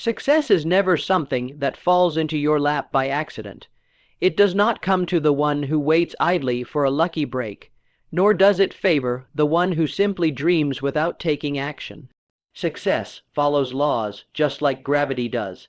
Success is never something that falls into your lap by accident. It does not come to the one who waits idly for a lucky break, nor does it favor the one who simply dreams without taking action. Success follows laws just like gravity does.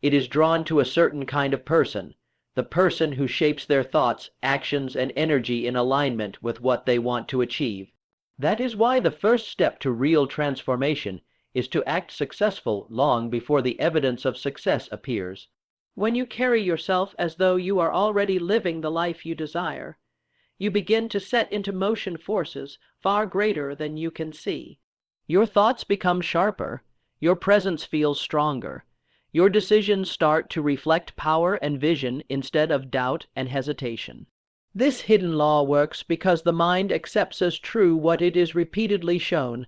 It is drawn to a certain kind of person, the person who shapes their thoughts, actions, and energy in alignment with what they want to achieve. That is why the first step to real transformation is to act successful long before the evidence of success appears. When you carry yourself as though you are already living the life you desire, you begin to set into motion forces far greater than you can see. Your thoughts become sharper, your presence feels stronger, your decisions start to reflect power and vision instead of doubt and hesitation. This hidden law works because the mind accepts as true what it is repeatedly shown,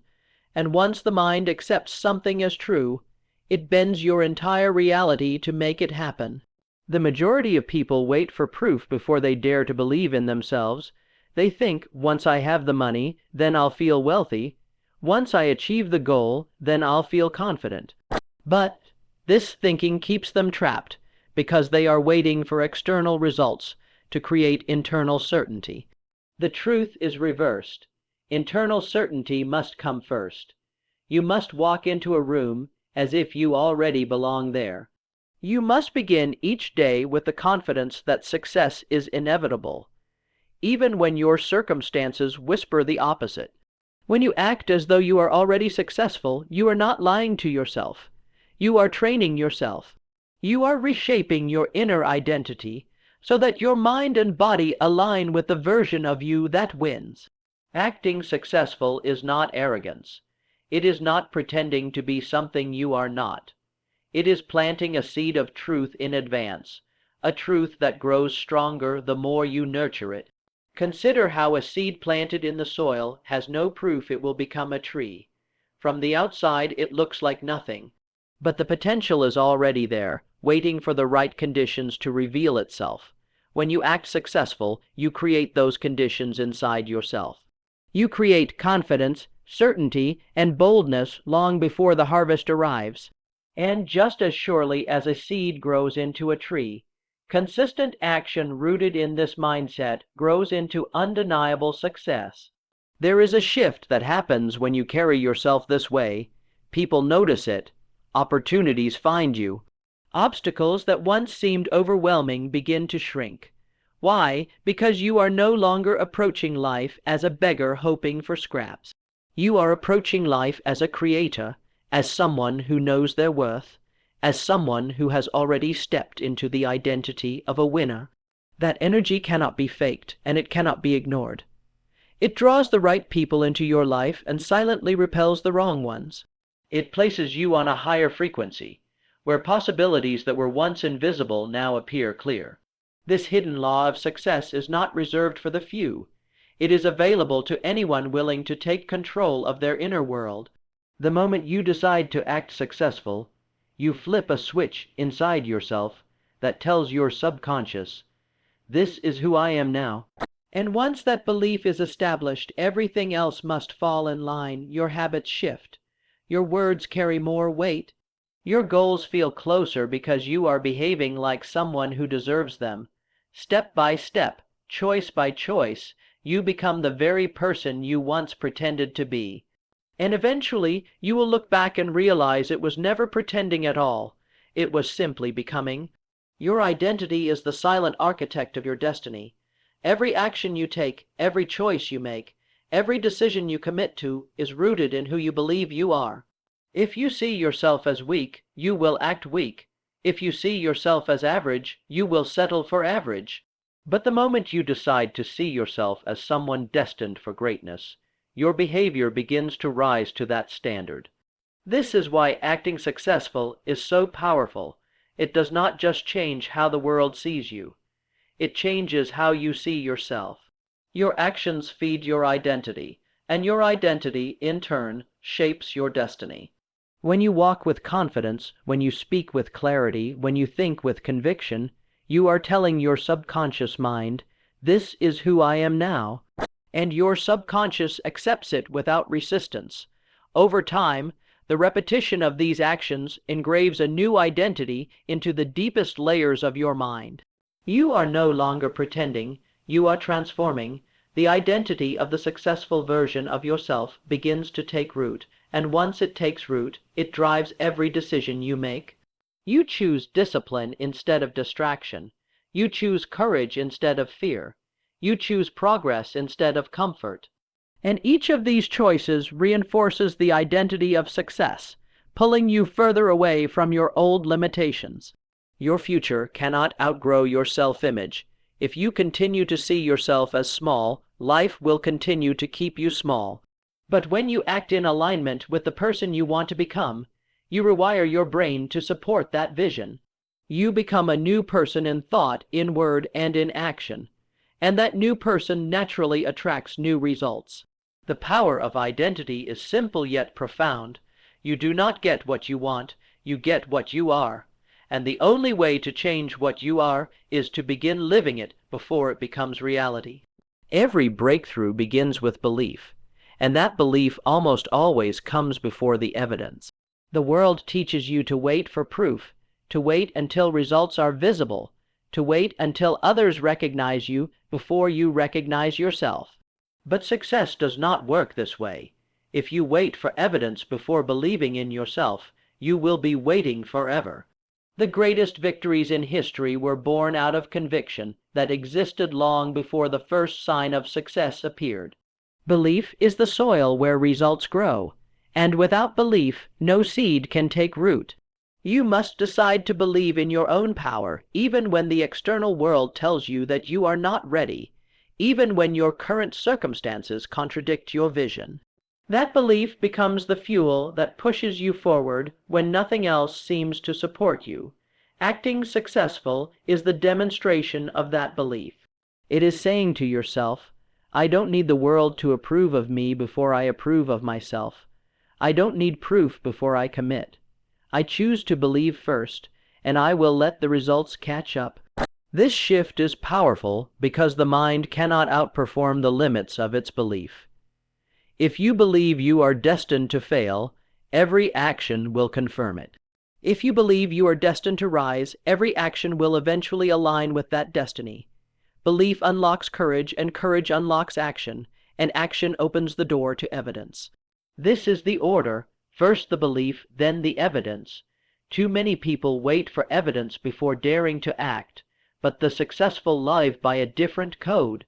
and once the mind accepts something as true, it bends your entire reality to make it happen. The majority of people wait for proof before they dare to believe in themselves. They think, once I have the money, then I'll feel wealthy. Once I achieve the goal, then I'll feel confident. But this thinking keeps them trapped because they are waiting for external results to create internal certainty. The truth is reversed. Internal certainty must come first. You must walk into a room as if you already belong there. You must begin each day with the confidence that success is inevitable, even when your circumstances whisper the opposite. When you act as though you are already successful, you are not lying to yourself. You are training yourself. You are reshaping your inner identity so that your mind and body align with the version of you that wins. Acting successful is not arrogance. It is not pretending to be something you are not. It is planting a seed of truth in advance, a truth that grows stronger the more you nurture it. Consider how a seed planted in the soil has no proof it will become a tree. From the outside it looks like nothing, but the potential is already there, waiting for the right conditions to reveal itself. When you act successful, you create those conditions inside yourself. You create confidence, certainty, and boldness long before the harvest arrives. And just as surely as a seed grows into a tree, consistent action rooted in this mindset grows into undeniable success. There is a shift that happens when you carry yourself this way. People notice it. Opportunities find you. Obstacles that once seemed overwhelming begin to shrink. Why? Because you are no longer approaching life as a beggar hoping for scraps. You are approaching life as a creator, as someone who knows their worth, as someone who has already stepped into the identity of a winner. That energy cannot be faked, and it cannot be ignored. It draws the right people into your life and silently repels the wrong ones. It places you on a higher frequency, where possibilities that were once invisible now appear clear. This hidden law of success is not reserved for the few. It is available to anyone willing to take control of their inner world. The moment you decide to act successful, you flip a switch inside yourself that tells your subconscious, "This is who I am now." And once that belief is established, everything else must fall in line. Your habits shift. Your words carry more weight. Your goals feel closer because you are behaving like someone who deserves them. Step by step, choice by choice, you become the very person you once pretended to be. And eventually, you will look back and realize it was never pretending at all. It was simply becoming. Your identity is the silent architect of your destiny. Every action you take, every choice you make, every decision you commit to is rooted in who you believe you are. If you see yourself as weak, you will act weak. If you see yourself as average, you will settle for average. But the moment you decide to see yourself as someone destined for greatness, your behavior begins to rise to that standard. This is why acting successful is so powerful. It does not just change how the world sees you. It changes how you see yourself. Your actions feed your identity, and your identity, in turn, shapes your destiny. When you walk with confidence, when you speak with clarity, when you think with conviction, you are telling your subconscious mind, "This is who I am now," and your subconscious accepts it without resistance. Over time, The repetition of these actions engraves a new identity into the deepest layers of your mind. You are no longer pretending, you are transforming. The identity of the successful version of yourself begins to take root, and once it takes root, it drives every decision you make. You choose discipline instead of distraction. You choose courage instead of fear. You choose progress instead of comfort. And each of these choices reinforces the identity of success, pulling you further away from your old limitations. Your future cannot outgrow your self-image. If you continue to see yourself as small, life will continue to keep you small. But when you act in alignment with the person you want to become, you rewire your brain to support that vision. You become a new person in thought, in word, and in action. And that new person naturally attracts new results. The power of identity is simple yet profound. You do not get what you want, you get what you are. And the only way to change what you are is to begin living it before it becomes reality. Every breakthrough begins with belief, and that belief almost always comes before the evidence. The world teaches you to wait for proof, to wait until results are visible, to wait until others recognize you before you recognize yourself. But success does not work this way. If you wait for evidence before believing in yourself, you will be waiting forever. The greatest victories in history were born out of conviction that existed long before the first sign of success appeared. Belief is the soil where results grow, and without belief, no seed can take root. You must decide to believe in your own power, even when the external world tells you that you are not ready, even when your current circumstances contradict your vision. That belief becomes the fuel that pushes you forward when nothing else seems to support you. Acting successful is the demonstration of that belief. It is saying to yourself, I don't need the world to approve of me before I approve of myself. I don't need proof before I commit. I choose to believe first, and I will let the results catch up. This shift is powerful because the mind cannot outperform the limits of its belief. If you believe you are destined to fail, every action will confirm it. If you believe you are destined to rise, every action will eventually align with that destiny. Belief unlocks courage, and courage unlocks action, and action opens the door to evidence. This is the order: first the belief, then the evidence. Too many people wait for evidence before daring to act, but the successful live by a different code.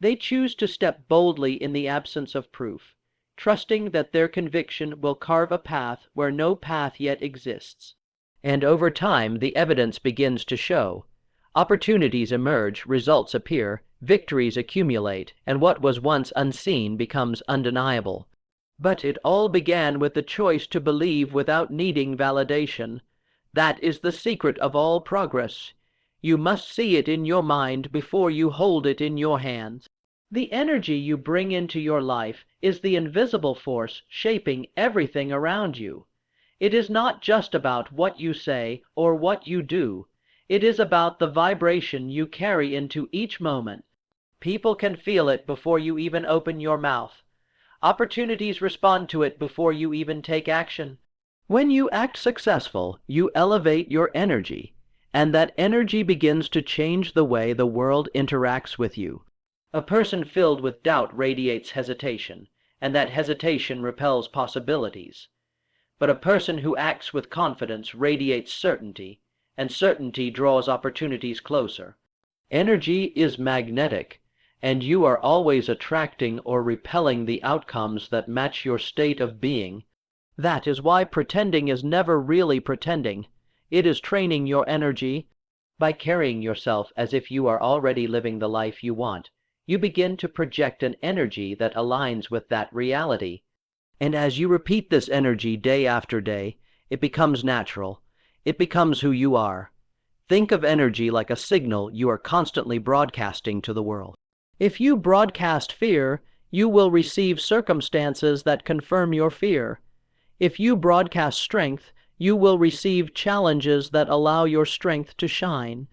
They choose to step boldly in the absence of proof, trusting that their conviction will carve a path where no path yet exists. And over time, the evidence begins to show. Opportunities emerge, results appear, victories accumulate, and what was once unseen becomes undeniable. But it all began with the choice to believe without needing validation. That is the secret of all progress. You must see it in your mind before you hold it in your hands. The energy you bring into your life is the invisible force shaping everything around you. It is not just about what you say or what you do. It is about the vibration you carry into each moment. People can feel it before you even open your mouth. Opportunities respond to it before you even take action. When you act successful, you elevate your energy, and that energy begins to change the way the world interacts with you. A person filled with doubt radiates hesitation, and that hesitation repels possibilities. But a person who acts with confidence radiates certainty, and certainty draws opportunities closer. Energy is magnetic, and you are always attracting or repelling the outcomes that match your state of being. That is why pretending is never really pretending. It is training your energy. By carrying yourself as if you are already living the life you want, you begin to project an energy that aligns with that reality. And as you repeat this energy day after day, it becomes natural. It becomes who you are. Think of energy like a signal you are constantly broadcasting to the world. If you broadcast fear, you will receive circumstances that confirm your fear. If you broadcast strength, you will receive challenges that allow your strength to shine.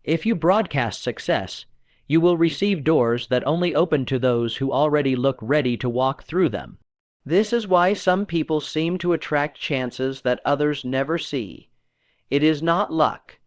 If you broadcast success, you will receive doors that only open to those who already look ready to walk through them. This is why some people seem to attract chances that others never see. It is not luck,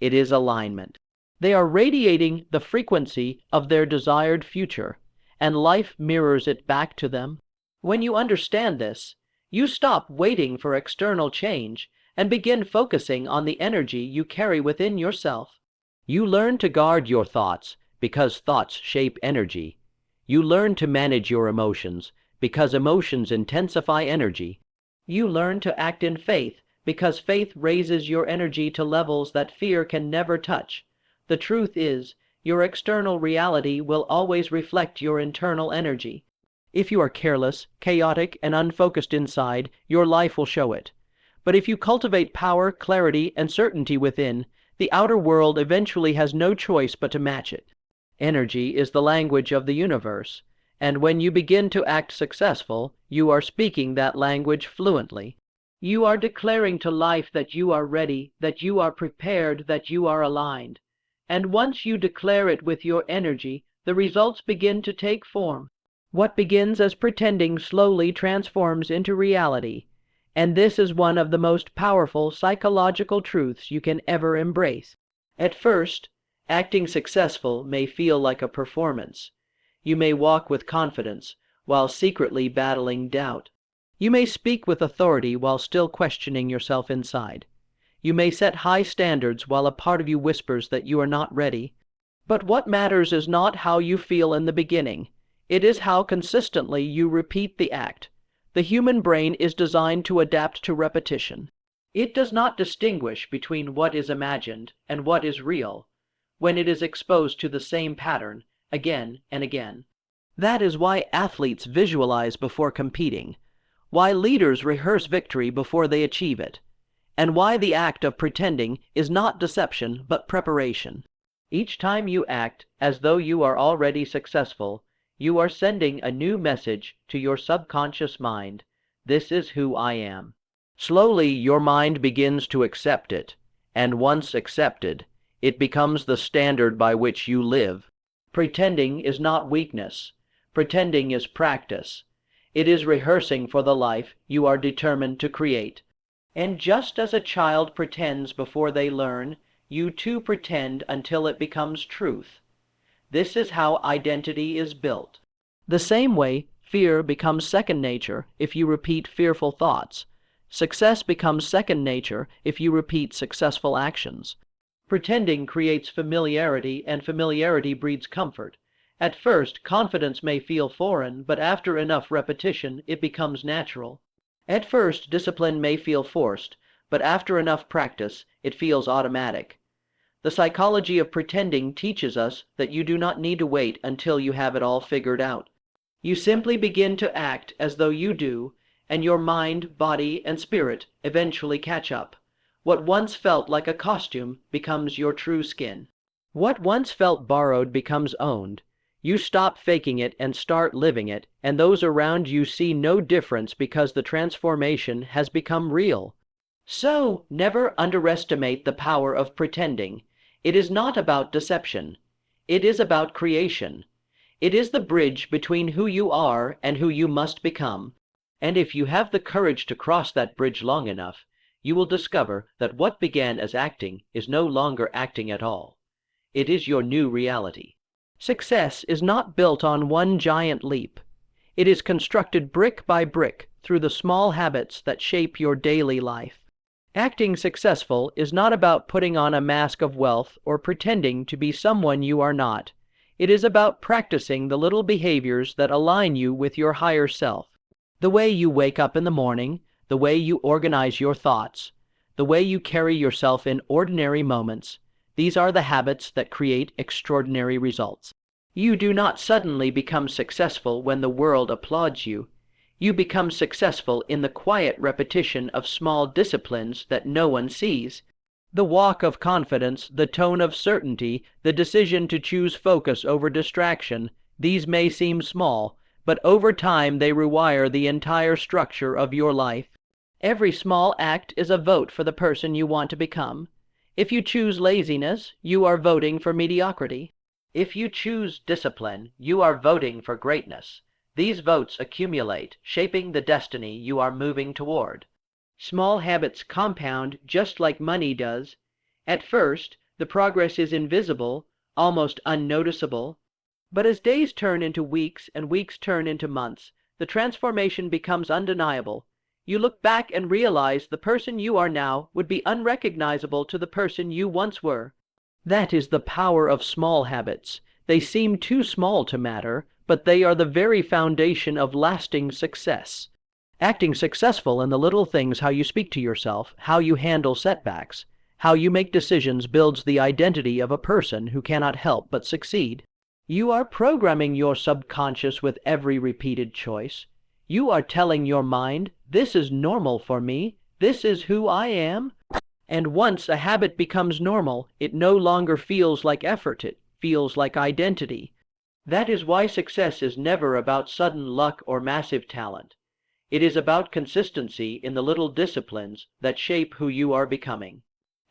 it is alignment. They are radiating the frequency of their desired future, and life mirrors it back to them. When you understand this, you stop waiting for external change and begin focusing on the energy you carry within yourself. You learn to guard your thoughts because thoughts shape energy. You learn to manage your emotions because emotions intensify energy. You learn to act in faith because faith raises your energy to levels that fear can never touch. The truth is, your external reality will always reflect your internal energy. If you are careless, chaotic, and unfocused inside, your life will show it. But if you cultivate power, clarity, and certainty within, the outer world eventually has no choice but to match it. Energy is the language of the universe, and when you begin to act successful, you are speaking that language fluently. You are declaring to life that you are ready, that you are prepared, that you are aligned. And once you declare it with your energy, the results begin to take form. What begins as pretending slowly transforms into reality, and this is one of the most powerful psychological truths you can ever embrace. At first, acting successful may feel like a performance. You may walk with confidence while secretly battling doubt. You may speak with authority while still questioning yourself inside. You may set high standards while a part of you whispers that you are not ready. But what matters is not how you feel in the beginning. It is how consistently you repeat the act. The human brain is designed to adapt to repetition. It does not distinguish between what is imagined and what is real when it is exposed to the same pattern again and again. That is why athletes visualize before competing, why leaders rehearse victory before they achieve it, and why the act of pretending is not deception but preparation. Each time you act as though you are already successful, you are sending a new message to your subconscious mind. This is who I am. Slowly your mind begins to accept it, and once accepted, it becomes the standard by which you live. Pretending is not weakness. Pretending is practice. It is rehearsing for the life you are determined to create. And just as a child pretends before they learn, you too pretend until it becomes truth. This is how identity is built. The same way, fear becomes second nature if you repeat fearful thoughts. Success becomes second nature if you repeat successful actions. Pretending creates familiarity, and familiarity breeds comfort. At first, confidence may feel foreign, but after enough repetition, it becomes natural. At first, discipline may feel forced, but after enough practice, it feels automatic. The psychology of pretending teaches us that you do not need to wait until you have it all figured out. You simply begin to act as though you do, and your mind, body, and spirit eventually catch up. What once felt like a costume becomes your true skin. What once felt borrowed becomes owned. You stop faking it and start living it, and those around you see no difference because the transformation has become real. So, never underestimate the power of pretending. It is not about deception. It is about creation. It is the bridge between who you are and who you must become. And if you have the courage to cross that bridge long enough, you will discover that what began as acting is no longer acting at all. It is your new reality. Success is not built on one giant leap. It is constructed brick by brick through the small habits that shape your daily life. Acting successful is not about putting on a mask of wealth or pretending to be someone you are not. It is about practicing the little behaviors that align you with your higher self. The way you wake up in the morning, the way you organize your thoughts, the way you carry yourself in ordinary moments, these are the habits that create extraordinary results. You do not suddenly become successful when the world applauds you. You become successful in the quiet repetition of small disciplines that no one sees. The walk of confidence, the tone of certainty, the decision to choose focus over distraction, these may seem small, but over time they rewire the entire structure of your life. Every small act is a vote for the person you want to become. If you choose laziness, you are voting for mediocrity. If you choose discipline, you are voting for greatness. These votes accumulate, shaping the destiny you are moving toward. Small habits compound just like money does. At first, the progress is invisible, almost unnoticeable. But as days turn into weeks and weeks turn into months, the transformation becomes undeniable. You look back and realize the person you are now would be unrecognizable to the person you once were. That is the power of small habits. They seem too small to matter, but they are the very foundation of lasting success. Acting successful in the little things, how you speak to yourself, how you handle setbacks, how you make decisions, builds the identity of a person who cannot help but succeed. You are programming your subconscious with every repeated choice. You are telling your mind, this is normal for me, this is who I am. And once a habit becomes normal, it no longer feels like effort, it feels like identity. That is why success is never about sudden luck or massive talent. It is about consistency in the little disciplines that shape who you are becoming.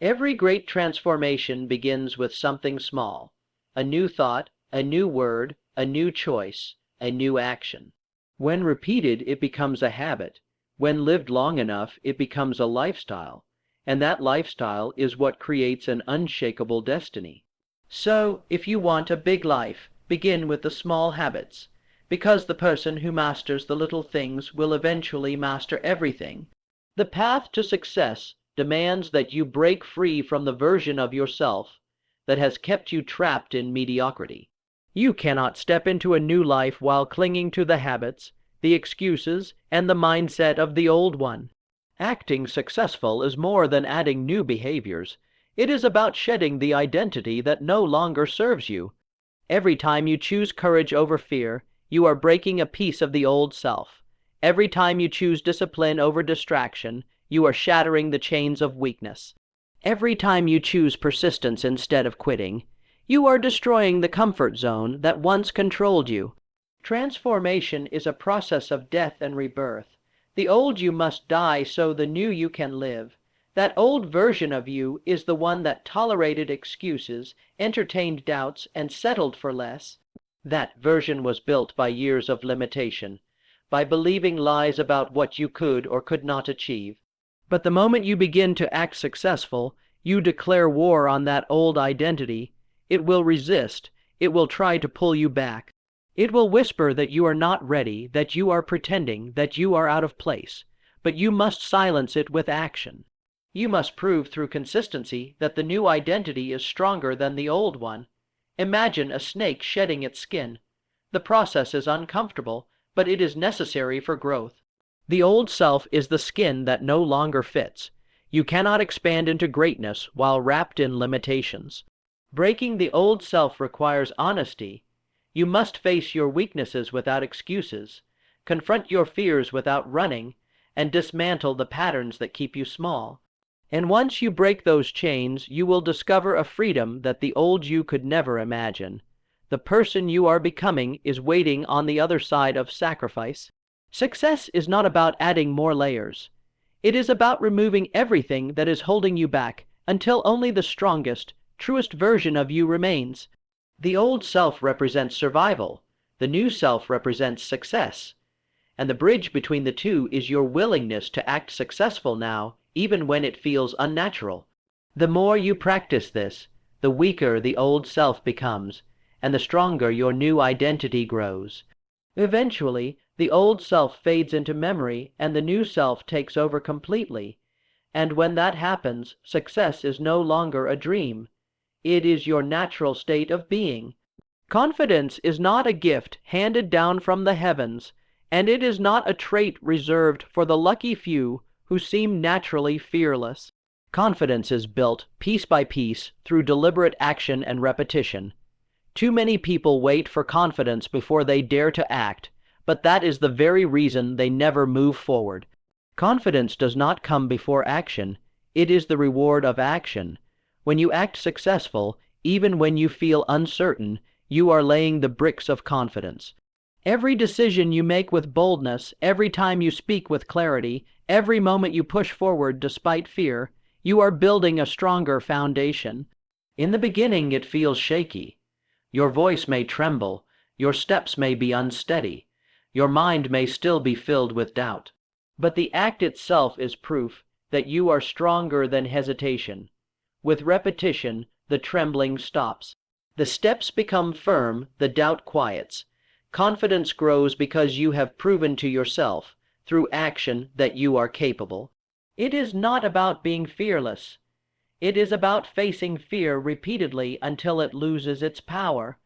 Every great transformation begins with something small: a new thought, a new word, a new choice, a new action. When repeated, it becomes a habit. When lived long enough, it becomes a lifestyle. And that lifestyle is what creates an unshakable destiny. So, if you want a big life, begin with the small habits, because the person who masters the little things will eventually master everything. The path to success demands that you break free from the version of yourself that has kept you trapped in mediocrity. You cannot step into a new life while clinging to the habits, the excuses, and the mindset of the old one. Acting successful is more than adding new behaviors. It is about shedding the identity that no longer serves you. Every time you choose courage over fear, you are breaking a piece of the old self. Every time you choose discipline over distraction, you are shattering the chains of weakness. Every time you choose persistence instead of quitting, you are destroying the comfort zone that once controlled you. Transformation is a process of death and rebirth. The old you must die so the new you can live. That old version of you is the one that tolerated excuses, entertained doubts, and settled for less. That version was built by years of limitation, by believing lies about what you could or could not achieve. But the moment you begin to act successful, you declare war on that old identity. It will resist. It will try to pull you back. It will whisper that you are not ready, that you are pretending, that you are out of place. But you must silence it with action. You must prove through consistency that the new identity is stronger than the old one. Imagine a snake shedding its skin. The process is uncomfortable, but it is necessary for growth. The old self is the skin that no longer fits. You cannot expand into greatness while wrapped in limitations. Breaking the old self requires honesty. You must face your weaknesses without excuses, confront your fears without running, and dismantle the patterns that keep you small. And once you break those chains, you will discover a freedom that the old you could never imagine. The person you are becoming is waiting on the other side of sacrifice. Success is not about adding more layers. It is about removing everything that is holding you back until only the strongest, truest version of you remains. The old self represents survival. The new self represents success. And the bridge between the two is your willingness to act successful now, even when it feels unnatural. The more you practice this, the weaker the old self becomes, and the stronger your new identity grows. Eventually, the old self fades into memory and the new self takes over completely. And when that happens, success is no longer a dream. It is your natural state of being. Confidence is not a gift handed down from the heavens, and it is not a trait reserved for the lucky few who seem naturally fearless. Confidence is built piece by piece through deliberate action and repetition. Too many people wait for confidence before they dare to act, but that is the very reason they never move forward. Confidence does not come before action. It is the reward of action. When you act successful, even when you feel uncertain, you are laying the bricks of confidence. Every decision you make with boldness, every time you speak with clarity, every moment you push forward despite fear, you are building a stronger foundation. In the beginning it feels shaky. Your voice may tremble, your steps may be unsteady. Your mind may still be filled with doubt, but the act itself is proof that you are stronger than hesitation. With repetition, the trembling stops. The steps become firm, the doubt quiets. Confidence grows because you have proven to yourself, through action, that you are capable. It is not about being fearless. It is about facing fear repeatedly until it loses its power.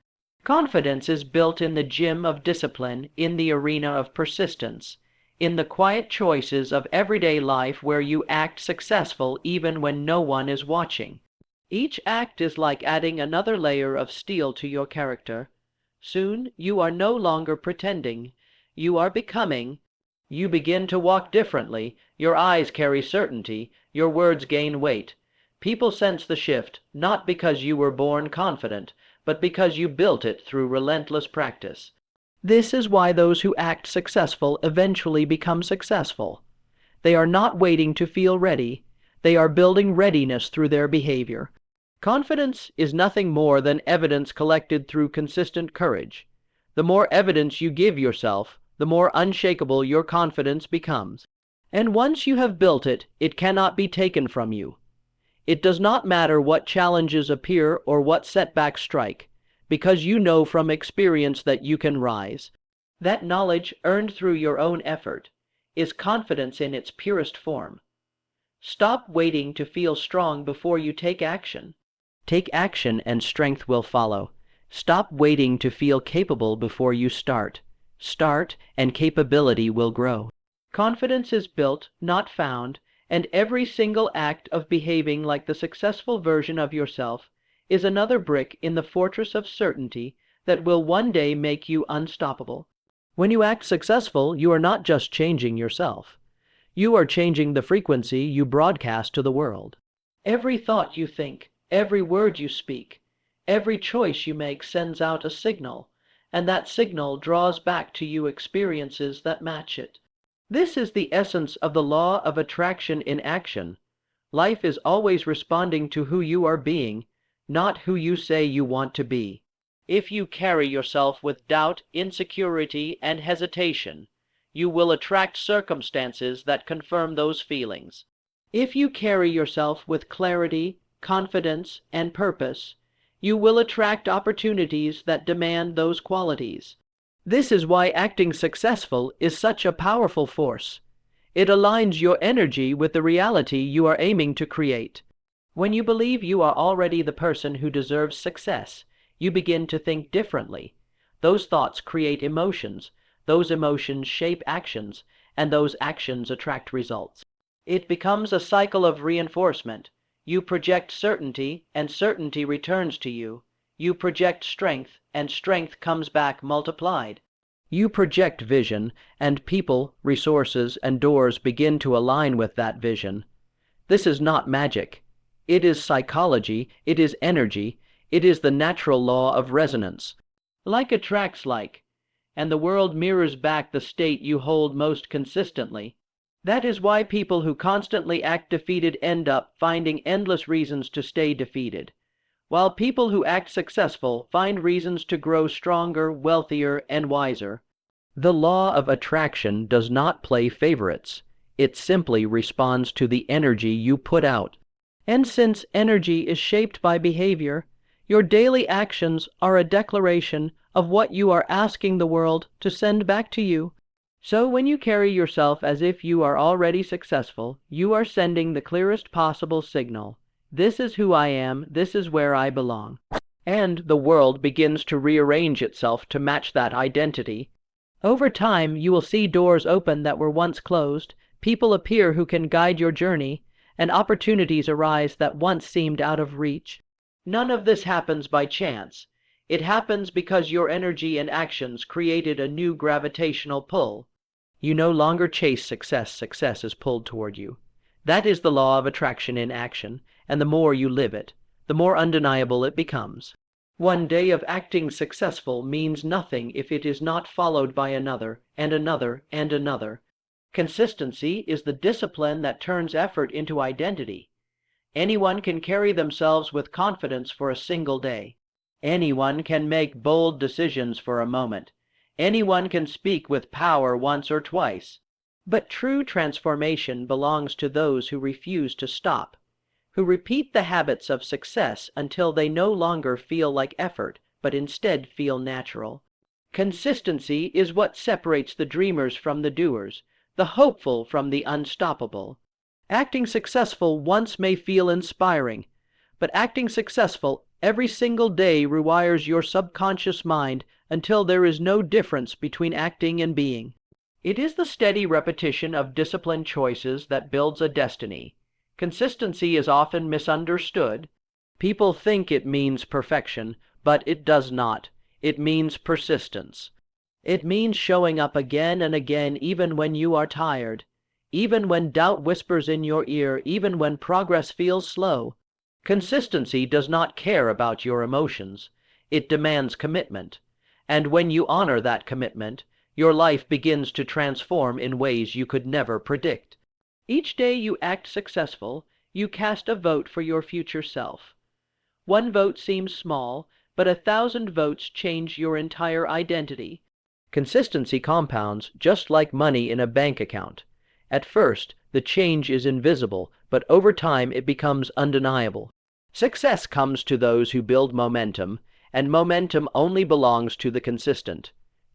Confidence is built in the gym of discipline, in the arena of persistence, in the quiet choices of everyday life where you act successful even when no one is watching. Each act is like adding another layer of steel to your character. Soon you are no longer pretending. You are becoming. You begin to walk differently. Your eyes carry certainty. Your words gain weight. People sense the shift, not because you were born confident, but because you built it through relentless practice. This is why those who act successful eventually become successful. They are not waiting to feel ready. They are building readiness through their behavior. Confidence is nothing more than evidence collected through consistent courage. The more evidence you give yourself, the more unshakable your confidence becomes. And once you have built it, it cannot be taken from you. It does not matter what challenges appear or what setbacks strike, because you know from experience that you can rise. That knowledge, earned through your own effort, is confidence in its purest form. Stop waiting to feel strong before you take action. Take action and strength will follow. Stop waiting to feel capable before you start. Start and capability will grow. Confidence is built, not found, and every single act of behaving like the successful version of yourself is another brick in the fortress of certainty that will one day make you unstoppable. When you act successful, you are not just changing yourself. You are changing the frequency you broadcast to the world. Every thought you think, every word you speak, every choice you make sends out a signal, and that signal draws back to you experiences that match it. This is the essence of the law of attraction in action. Life is always responding to who you are being, not who you say you want to be. If you carry yourself with doubt, insecurity, and hesitation, you will attract circumstances that confirm those feelings. If you carry yourself with clarity, confidence, and purpose, you will attract opportunities that demand those qualities. This is why acting successful is such a powerful force. It aligns your energy with the reality you are aiming to create. When you believe you are already the person who deserves success, you begin to think differently. Those thoughts create emotions, those emotions shape actions, and those actions attract results. It becomes a cycle of reinforcement. You project certainty, and certainty returns to you. You project strength, and strength comes back multiplied. You project vision, and people, resources, and doors begin to align with that vision. This is not magic. It is psychology, it is energy, it is the natural law of resonance. Like attracts like, and the world mirrors back the state you hold most consistently. That is why people who constantly act defeated end up finding endless reasons to stay defeated, while people who act successful find reasons to grow stronger, wealthier, and wiser. The law of attraction does not play favorites. It simply responds to the energy you put out. And since energy is shaped by behavior, your daily actions are a declaration of what you are asking the world to send back to you. So when you carry yourself as if you are already successful, you are sending the clearest possible signal. This is who I am, this is where I belong. And the world begins to rearrange itself to match that identity. Over time, you will see doors open that were once closed, people appear who can guide your journey, and opportunities arise that once seemed out of reach. None of this happens by chance. It happens because your energy and actions created a new gravitational pull. You no longer chase success, success is pulled toward you. That is the law of attraction in action, and the more you live it, the more undeniable it becomes. One day of acting successful means nothing if it is not followed by another, and another, and another. Consistency is the discipline that turns effort into identity. Anyone can carry themselves with confidence for a single day. Anyone can make bold decisions for a moment. Anyone can speak with power once or twice. But true transformation belongs to those who refuse to stop, who repeat the habits of success until they no longer feel like effort, but instead feel natural. Consistency is what separates the dreamers from the doers, the hopeful from the unstoppable. Acting successful once may feel inspiring, but acting successful every single day rewires your subconscious mind until there is no difference between acting and being. It is the steady repetition of disciplined choices that builds a destiny. Consistency is often misunderstood. People think it means perfection, but it does not. It means persistence. It means showing up again and again even when you are tired, even when doubt whispers in your ear, even when progress feels slow. Consistency does not care about your emotions. It demands commitment. And when you honor that commitment, your life begins to transform in ways you could never predict. Each day you act successful, you cast a vote for your future self. One vote seems small, but 1,000 votes change your entire identity. Consistency compounds just like money in a bank account. At first, the change is invisible, but over time it becomes undeniable. Success comes to those who build momentum, and momentum only belongs to the consistent.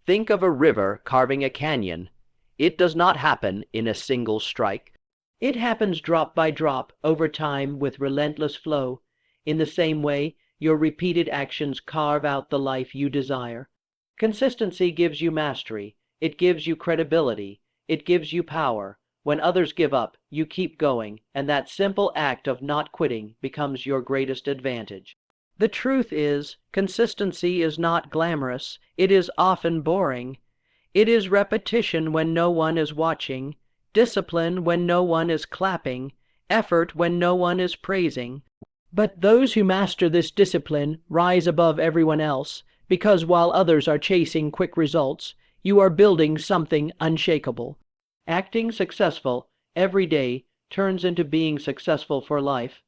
Think of a river carving a canyon. It does not happen in a single strike. It happens drop by drop, over time, with relentless flow. In the same way, your repeated actions carve out the life you desire. Consistency gives you mastery. It gives you credibility. It gives you power. When others give up, you keep going, and that simple act of not quitting becomes your greatest advantage. The truth is, consistency is not glamorous. It is often boring. It is repetition when no one is watching, discipline when no one is clapping, effort when no one is praising. But those who master this discipline rise above everyone else, because while others are chasing quick results, you are building something unshakable. Acting successful every day turns into being successful for life.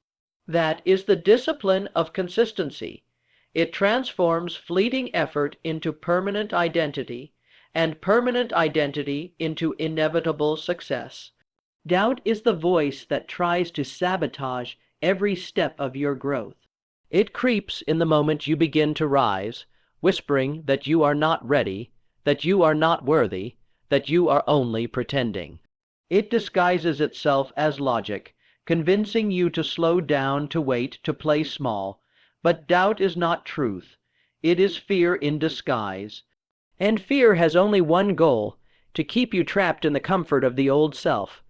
That is the discipline of consistency. It transforms fleeting effort into permanent identity, and permanent identity into inevitable success. Doubt is the voice that tries to sabotage every step of your growth. It creeps in the moment you begin to rise, whispering that you are not ready, that you are not worthy, that you are only pretending. It disguises itself as logic, convincing you to slow down, to wait, to play small. But doubt is not truth. It is fear in disguise. And fear has only one goal, to keep you trapped in the comfort of the old self.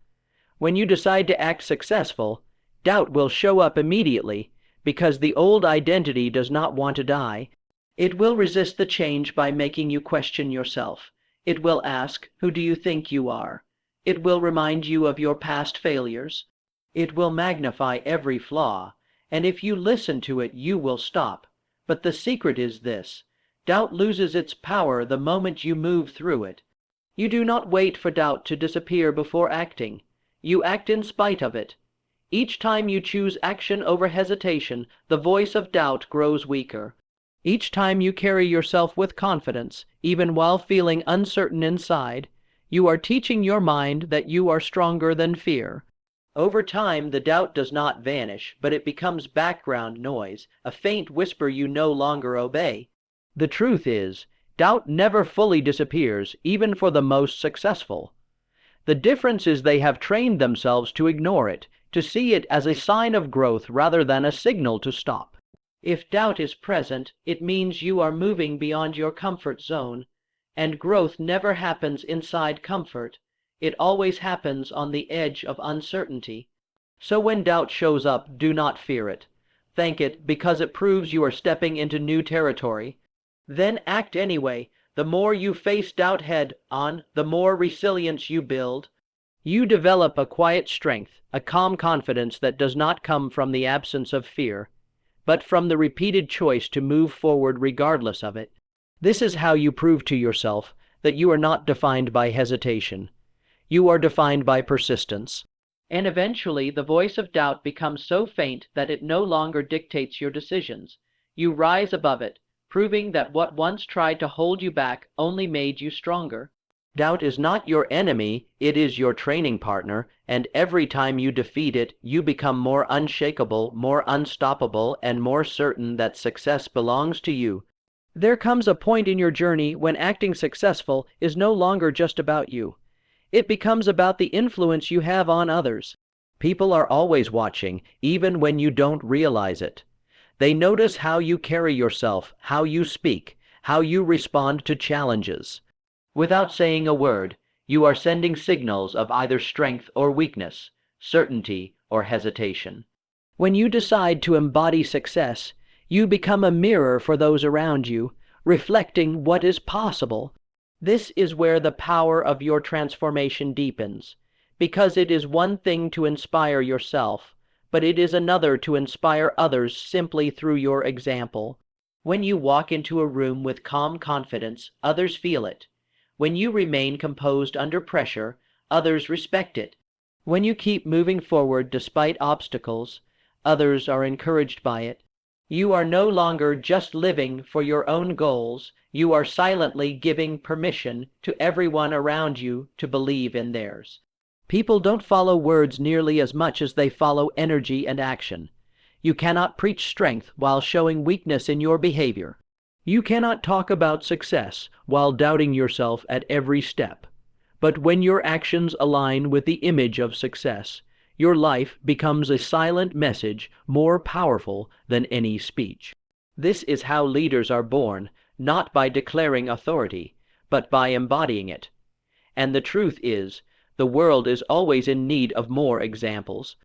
When you decide to act successful, doubt will show up immediately, because the old identity does not want to die. It will resist the change by making you question yourself. It will ask, "Who do you think you are?" It will remind you of your past failures. It will magnify every flaw, and if you listen to it, you will stop. But the secret is this: doubt loses its power the moment you move through it. You do not wait for doubt to disappear before acting. You act in spite of it. Each time you choose action over hesitation, the voice of doubt grows weaker. Each time you carry yourself with confidence, even while feeling uncertain inside, you are teaching your mind that you are stronger than fear. Over time, the doubt does not vanish, but it becomes background noise, a faint whisper you no longer obey. The truth is, doubt never fully disappears, even for the most successful. The difference is they have trained themselves to ignore it, to see it as a sign of growth rather than a signal to stop. If doubt is present, it means you are moving beyond your comfort zone, and growth never happens inside comfort. It always happens on the edge of uncertainty. So when doubt shows up, do not fear it. Thank it, because it proves you are stepping into new territory. Then act anyway. The more you face doubt head on, the more resilience you build. You develop a quiet strength, a calm confidence that does not come from the absence of fear, but from the repeated choice to move forward regardless of it. This is how you prove to yourself that you are not defined by hesitation. You are defined by persistence. And eventually the voice of doubt becomes so faint that it no longer dictates your decisions. You rise above it, proving that what once tried to hold you back only made you stronger. Doubt is not your enemy, it is your training partner, and every time you defeat it, you become more unshakable, more unstoppable, and more certain that success belongs to you. There comes a point in your journey when acting successful is no longer just about you. It becomes about the influence you have on others. People are always watching, even when you don't realize it. They notice how you carry yourself, how you speak, how you respond to challenges. Without saying a word, you are sending signals of either strength or weakness, certainty or hesitation. When you decide to embody success, you become a mirror for those around you, reflecting what is possible. This is where the power of your transformation deepens, because it is one thing to inspire yourself, but it is another to inspire others simply through your example. When you walk into a room with calm confidence, others feel it. When you remain composed under pressure, others respect it. When you keep moving forward despite obstacles, others are encouraged by it. You are no longer just living for your own goals, you are silently giving permission to everyone around you to believe in theirs. People don't follow words nearly as much as they follow energy and action. You cannot preach strength while showing weakness in your behavior. You cannot talk about success while doubting yourself at every step. But when your actions align with the image of success, your life becomes a silent message more powerful than any speech. This is how leaders are born, not by declaring authority, but by embodying it. And the truth is, the world is always in need of more examples.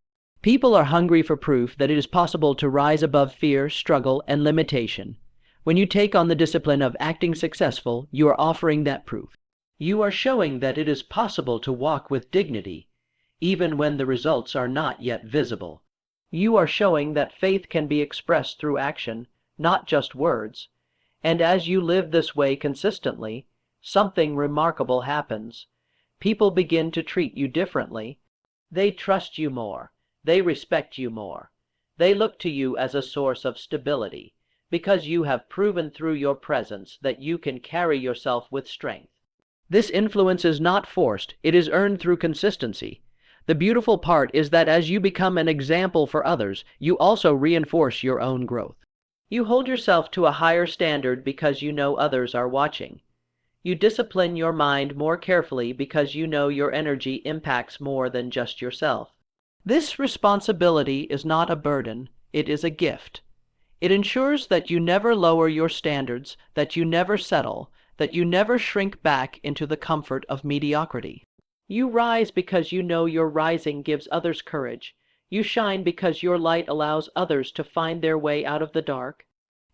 People are hungry for proof that it is possible to rise above fear, struggle, and limitation. When you take on the discipline of acting successful, you are offering that proof. You are showing that it is possible to walk with dignity, even when the results are not yet visible. You are showing that faith can be expressed through action, not just words. And as you live this way consistently, something remarkable happens. People begin to treat you differently. They trust you more. They respect you more. They look to you as a source of stability, because you have proven through your presence that you can carry yourself with strength. This influence is not forced, it is earned through consistency. The beautiful part is that as you become an example for others, you also reinforce your own growth. You hold yourself to a higher standard because you know others are watching. You discipline your mind more carefully because you know your energy impacts more than just yourself. This responsibility is not a burden, it is a gift. It ensures that you never lower your standards, that you never settle, that you never shrink back into the comfort of mediocrity. You rise because you know your rising gives others courage. You shine because your light allows others to find their way out of the dark.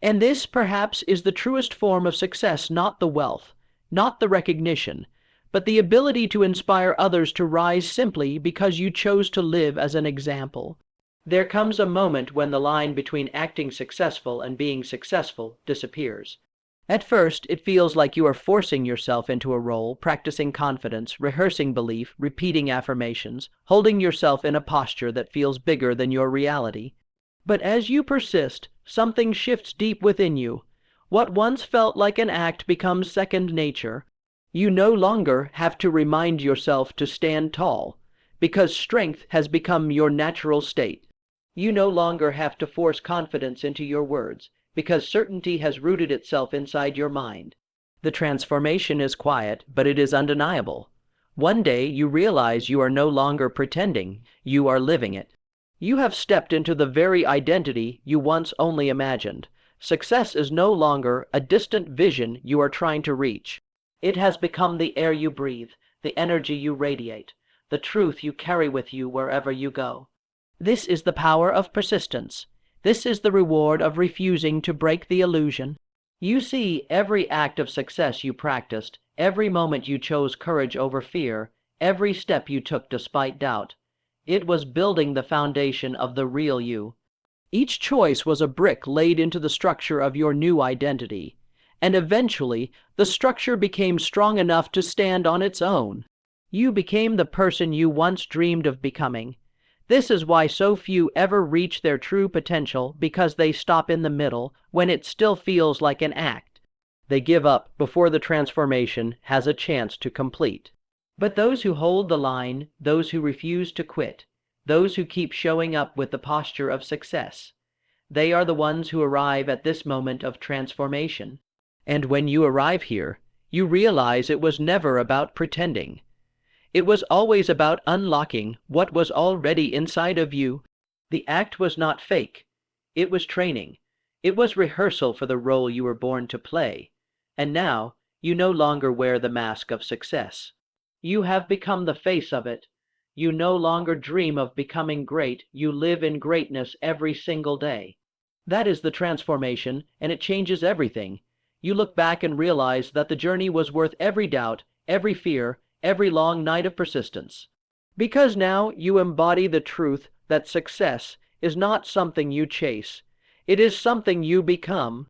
And this, perhaps, is the truest form of success, not the wealth, not the recognition, but the ability to inspire others to rise simply because you chose to live as an example. There comes a moment when the line between acting successful and being successful disappears. At first, it feels like you are forcing yourself into a role, practicing confidence, rehearsing belief, repeating affirmations, holding yourself in a posture that feels bigger than your reality. But as you persist, something shifts deep within you. What once felt like an act becomes second nature. You no longer have to remind yourself to stand tall, because strength has become your natural state. You no longer have to force confidence into your words, because certainty has rooted itself inside your mind. The transformation is quiet, but it is undeniable. One day you realize you are no longer pretending, you are living it. You have stepped into the very identity you once only imagined. Success is no longer a distant vision you are trying to reach. It has become the air you breathe, the energy you radiate, the truth you carry with you wherever you go. This is the power of persistence. This is the reward of refusing to break the illusion. You see, every act of success you practiced, every moment you chose courage over fear, every step you took despite doubt, it was building the foundation of the real you. Each choice was a brick laid into the structure of your new identity, and eventually the structure became strong enough to stand on its own. You became the person you once dreamed of becoming. This is why so few ever reach their true potential, because they stop in the middle when it still feels like an act. They give up before the transformation has a chance to complete. But those who hold the line, those who refuse to quit, those who keep showing up with the posture of success, they are the ones who arrive at this moment of transformation. And when you arrive here, you realize it was never about pretending. It was always about unlocking what was already inside of you. The act was not fake. It was training. It was rehearsal for the role you were born to play. And now, you no longer wear the mask of success. You have become the face of it. You no longer dream of becoming great. You live in greatness every single day. That is the transformation, and it changes everything. You look back and realize that the journey was worth every doubt, every fear, every long night of persistence. Because now you embody the truth that success is not something you chase. It is something you become.